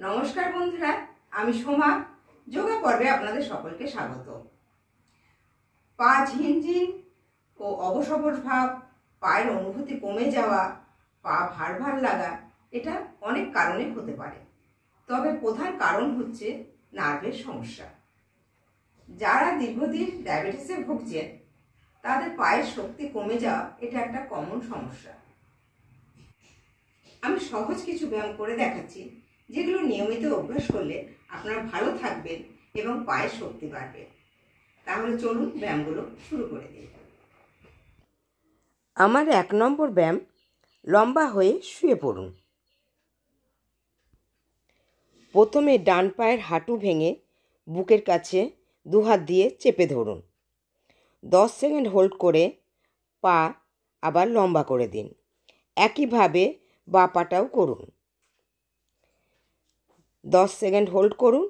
নমস্কার বন্ধুরা, আমি সোমা। যোগা পর্বে আপনাদের সকলকে স্বাগত। পা ঝিনঝিন ও অবশ ভাব, পায়ের অনুভূতি কমে যাওয়া, পা ভার ভার লাগা, এটা অনেক কারণে হতে পারে। তবে প্রধান কারণ হচ্ছে নার্ভের সমস্যা। যারা দীর্ঘদিন ডায়াবেটিসে ভুগছেন তাদের পায়ের শক্তি কমে যাওয়া এটা একটা কমন সমস্যা। আমি সহজ কিছু ব্যায়াম করে দেখাচ্ছি, যেগুলো নিয়মিত অভ্যাস করলে আপনারা ভালো থাকবেন এবং পায়ের শক্তি বাড়বে। তাহলে চলুন ব্যায়ামগুলো শুরু করে দিই। আমার 1 নম্বর ব্যায়াম, লম্বা হয়ে শুয়ে পড়ুন। প্রথমে ডান পায়ের হাঁটু ভেঙে বুকের কাছে দুহাত দিয়ে চেপে ধরুন। 10 সেকেন্ড হোল্ড করে পা আবার লম্বা করে দিন। একইভাবে বাঁ পাটাও করুন। 10 সেকেন্ড হোল্ড করুন,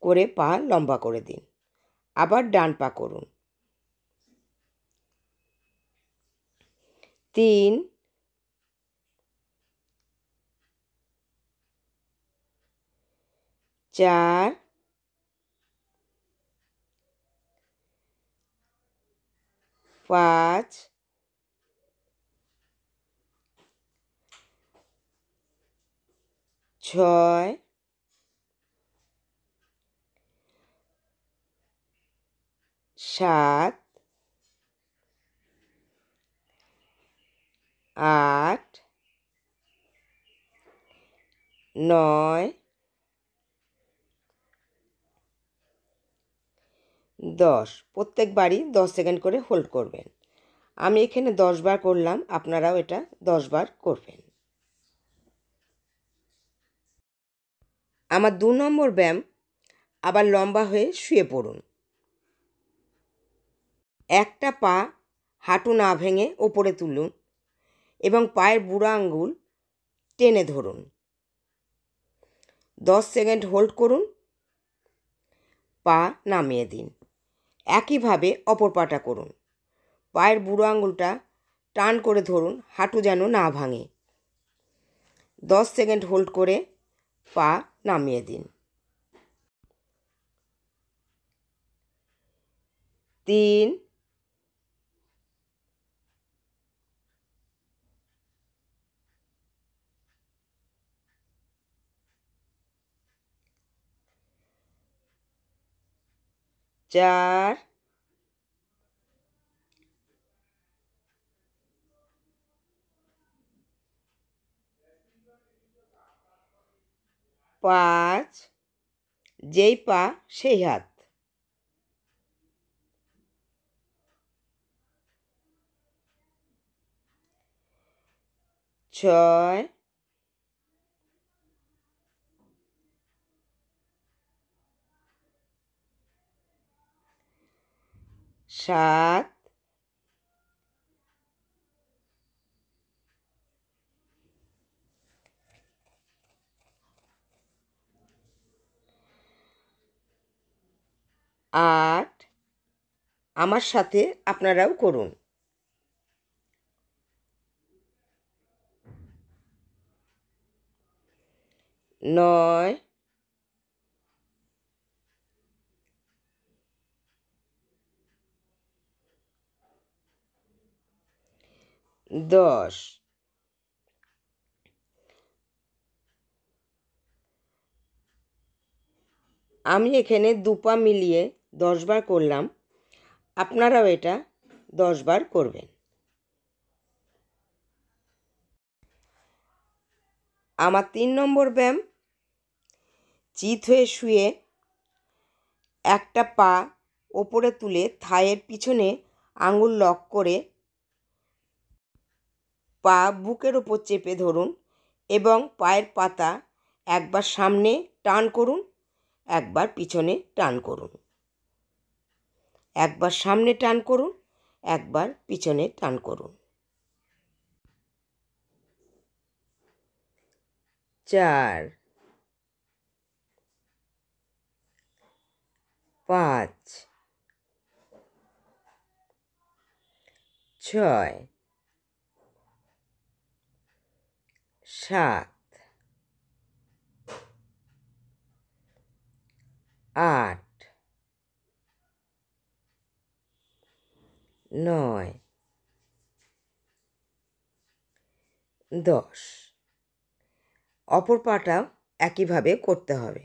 করে পা লম্বা করে দিন। আবার ডান পা করুন। 3, 4, 5, 6, 7, 8, 9, 10। প্রত্যেকবারই 10 সেকেন্ড করে হোল্ড করবেন। আমি এখানে 10 বার করলাম, আপনারাও এটা 10 বার করবেন। আমার 2 নম্বর ব্যায়াম, আবার লম্বা হয়ে শুয়ে পড়ুন। একটা পা হাঁটু না ভেঙে ওপরে তুলুন এবং পায়ের বুড়ো আঙ্গুল টেনে ধরুন। 10 সেকেন্ড হোল্ড করুন, পা নামিয়ে দিন। একইভাবে অপর পাটা করুন। পায়ের বুড়ো আঙ্গুলটা টান করে ধরুন, হাঁটু যেন না ভাঙে। 10 সেকেন্ড হোল্ড করে পা নামিয়ে দিন। 3, 4, 5, যেই পা সেই হাত। 6, 7, 8, আমার সাথে আপনারাও করুন। 9, 10। আমি এখানে 2 পা মিলিয়ে 10 বার করলাম, আপনারাও এটা 10 বার করবেন। আমার 3 নম্বর ব্যায়াম, চিত হয়ে শুয়ে একটা পা ওপরে তুলে থাইয়ের পিছনে আঙুল লক করে পা বুকের ওপর চেপে ধরুন এবং পায়ের পাতা একবার সামনে টান করুন, একবার পিছনে টান করুন। একবার সামনে টান করুন, একবার পিছনে টান করুন। 4, 5, 6, 7, 8, 9, 10। অপর পাটাও একইভাবে করতে হবে।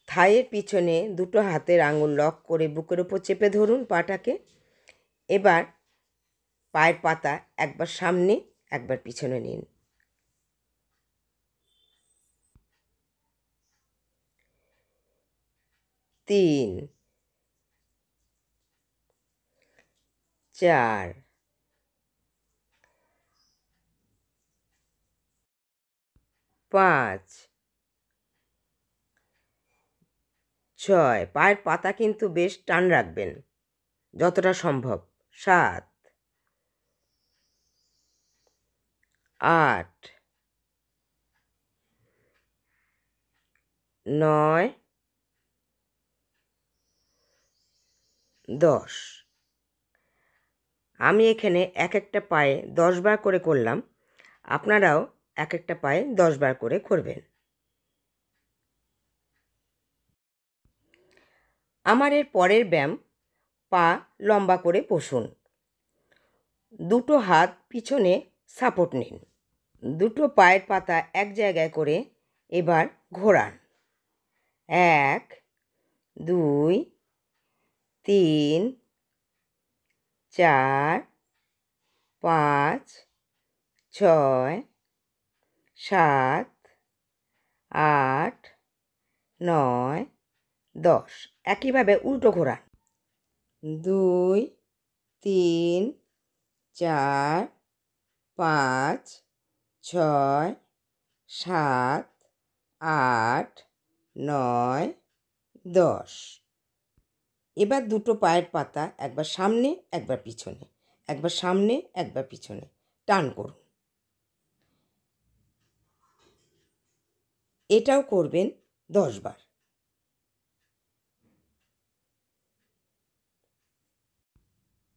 থাইয়ের পিছনে দুটো হাতের আঙুল লক করে বুকের ওপর চেপে ধরুন পাটাকে। এবার পায়ের পাতা একবার সামনে একবার পিছনে নিন। 3, 4, 5, 6। পায়ের পাতা কিন্তু বেশ টান রাখবেন যতটা সম্ভব। 7, 8, 9, 10। আমি এখানে এক একটা পায়ে 10 বার করে করলাম, আপনারাও এক একটা পায়ে 10 বার করে করবেন। আমার এর পরের ব্যায়াম, পা লম্বা করে বসুন। দুটো হাত পিছনে সাপোর্ট নিন। দুটো পায়ের পাতা এক জায়গায় করে এবার ঘোরান। 1, 2, 3, 4, 5, 6, 7, 8, 9, 10। একইভাবে উল্টো ঘোরান। 2, 3, 4, 5, 6, 7, 8, 9, 10। এবার দুটো পায়ের পাতা একবার সামনে একবার পিছনে, একবার সামনে একবার পিছনে টান করুন। এটাও করবেন 10 বার।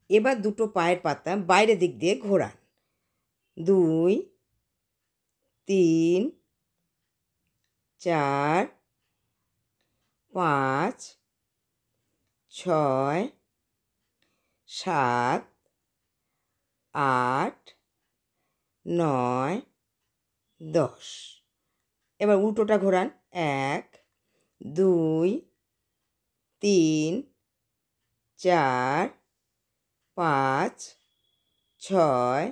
এবার দুটো পায়ের পাতা বাইরের দিক দিয়ে ঘোরান। 2, 3, 4, 5, 6, 7, 8, 9, 10। এবার উল্টোটা ঘোরান। 1, 2, 3, 4, 5, 6,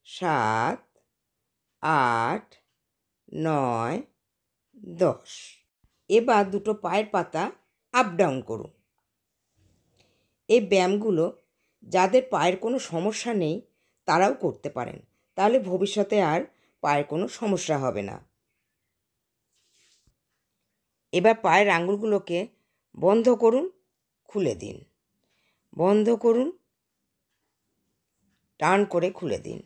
7, 8, 9, 10। এবার দুটো পায়ের পাতা আপ ডাউন করুন। এই ব্যায়ামগুলো যাদের পায়ের কোনো সমস্যা নেই তারাও করতে পারেন, তাহলে ভবিষ্যতে আর পায়ের কোনো সমস্যা হবে না। এবার পায়ের আঙুলগুলোকে বন্ধ করুন, খুলে দিন, বন্ধ করুন, টান করে খুলে দিন।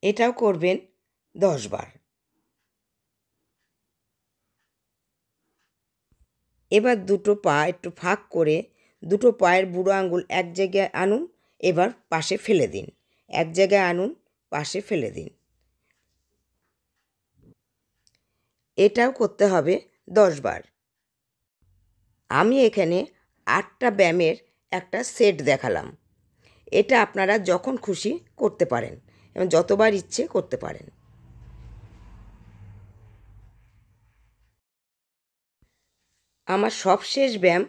এটাও করবেন 10 বার। এবার দুটো পা একটু ফাঁক করে দুটো পায়ের বুড়ো আঙুল এক জায়গায় আনুন, এবার পাশে ফেলে দিন। এক জায়গায় আনুন, পাশে ফেলে দিন। এটাও করতে হবে 10 বার। আমি এখানে 8টা ব্যায়ামের একটা সেট দেখালাম। এটা আপনারা যখন খুশি করতে পারেন এবং যতবার ইচ্ছে করতে পারেন। আমার সবশেষ ব্যায়াম,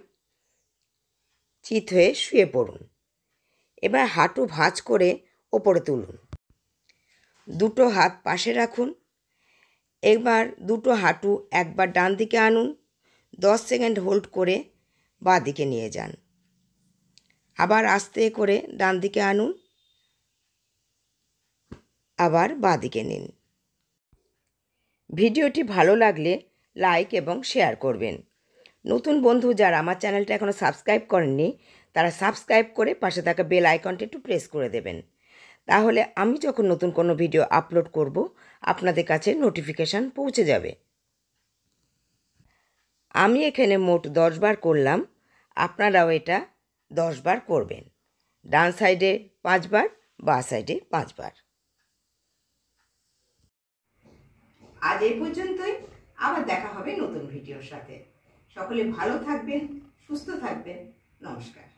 চিত হয়ে শুয়ে পড়ুন। এবার হাঁটু ভাঁজ করে ওপরে তুলুন। দুটো হাত পাশে রাখুন। এবার দুটো হাঁটু একবার ডান দিকে আনুন, 10 সেকেন্ড হোল্ড করে বাঁ দিকে নিয়ে যান। আবার আস্তে করে ডান দিকে আনুন, আবার বাঁ দিকে নিন। ভিডিওটি ভালো লাগলে লাইক এবং শেয়ার করবেন। নতুন বন্ধু যারা আমার চ্যানেলটা এখনও সাবস্ক্রাইব করেননি তারা সাবস্ক্রাইব করে পাশে থাকা বেল আইকনটি একটু প্রেস করে দেবেন, তাহলে আমি যখন নতুন কোনো ভিডিও আপলোড করব আপনাদের কাছে নোটিফিকেশান পৌঁছে যাবে। আমি এখানে মোট 10 বার করলাম, আপনারাও এটা 10 বার করবেন। ডান সাইডে 5 বার, বাঁ সাইডে 5 বার। আজ এই পর্যন্তই, আবার দেখা হবে নতুন ভিডিওর সাথে। সকলে ভালো থাকবেন, সুস্থ থাকবেন। নমস্কার।